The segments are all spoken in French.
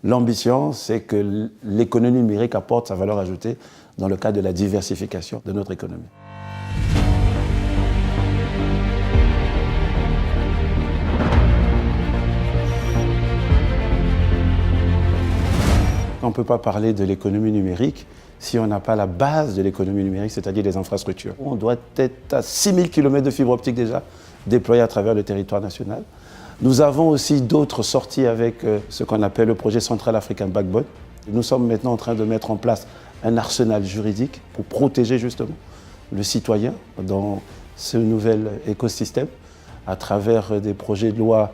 L'ambition, c'est que l'économie numérique apporte sa valeur ajoutée dans le cadre de la diversification de notre économie. On ne peut pas parler de l'économie numérique si on n'a pas la base de l'économie numérique, c'est-à-dire les infrastructures. On doit être à 6000 km de fibre optique déjà déployés à travers le territoire national. Nous avons aussi d'autres sorties avec ce qu'on appelle le projet Central African Backbone. Nous sommes maintenant en train de mettre en place un arsenal juridique pour protéger justement le citoyen dans ce nouvel écosystème à travers des projets de loi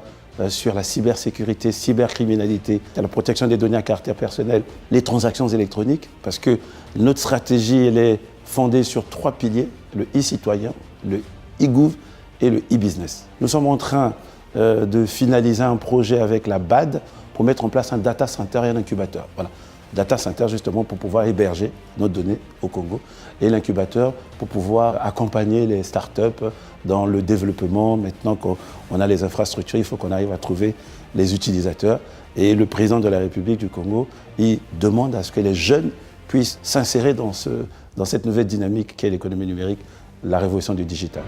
sur la cybersécurité, cybercriminalité, la protection des données à caractère personnel, les transactions électroniques, parce que notre stratégie elle est fondée sur 3 piliers, le e-citoyen, le e-gouv et le e-business. Nous sommes en train de finaliser un projet avec la BAD pour mettre en place un data center et un incubateur. Voilà. Data center justement pour pouvoir héberger nos données au Congo et l'incubateur pour pouvoir accompagner les startups dans le développement. Maintenant qu'on a les infrastructures, il faut qu'on arrive à trouver les utilisateurs. Et le président de la République du Congo, il demande à ce que les jeunes puissent s'insérer dans cette nouvelle dynamique qu'est l'économie numérique, la révolution du digital.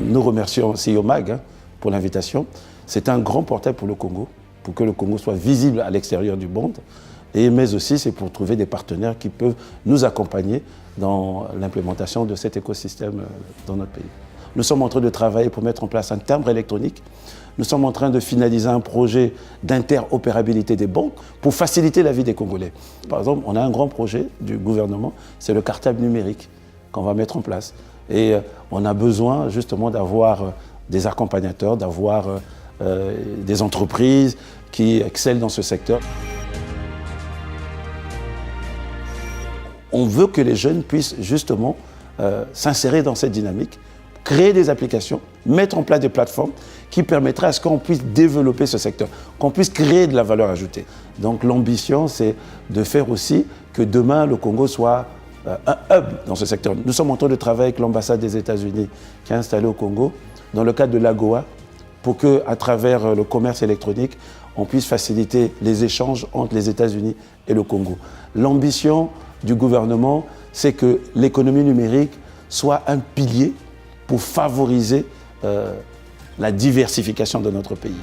Nous remercions CEO Mag pour l'invitation. C'est un grand portail pour le Congo, pour que le Congo soit visible à l'extérieur du monde, mais aussi c'est pour trouver des partenaires qui peuvent nous accompagner dans l'implémentation de cet écosystème dans notre pays. Nous sommes en train de travailler pour mettre en place un timbre électronique. Nous sommes en train de finaliser un projet d'interopérabilité des banques pour faciliter la vie des Congolais. Par exemple, on a un grand projet du gouvernement, c'est le cartable numérique qu'on va mettre en place. Et on a besoin justement d'avoir des accompagnateurs, d'avoir des entreprises qui excellent dans ce secteur. On veut que les jeunes puissent justement s'insérer dans cette dynamique, créer des applications, mettre en place des plateformes qui permettraient à ce qu'on puisse développer ce secteur, qu'on puisse créer de la valeur ajoutée. Donc l'ambition, c'est de faire aussi que demain, le Congo soit un hub dans ce secteur. Nous sommes en train de travailler avec l'ambassade des États-Unis qui est installée au Congo dans le cadre de l'AGOA pour qu'à travers le commerce électronique, on puisse faciliter les échanges entre les États-Unis et le Congo. L'ambition du gouvernement, c'est que l'économie numérique soit un pilier pour favoriser la diversification de notre pays.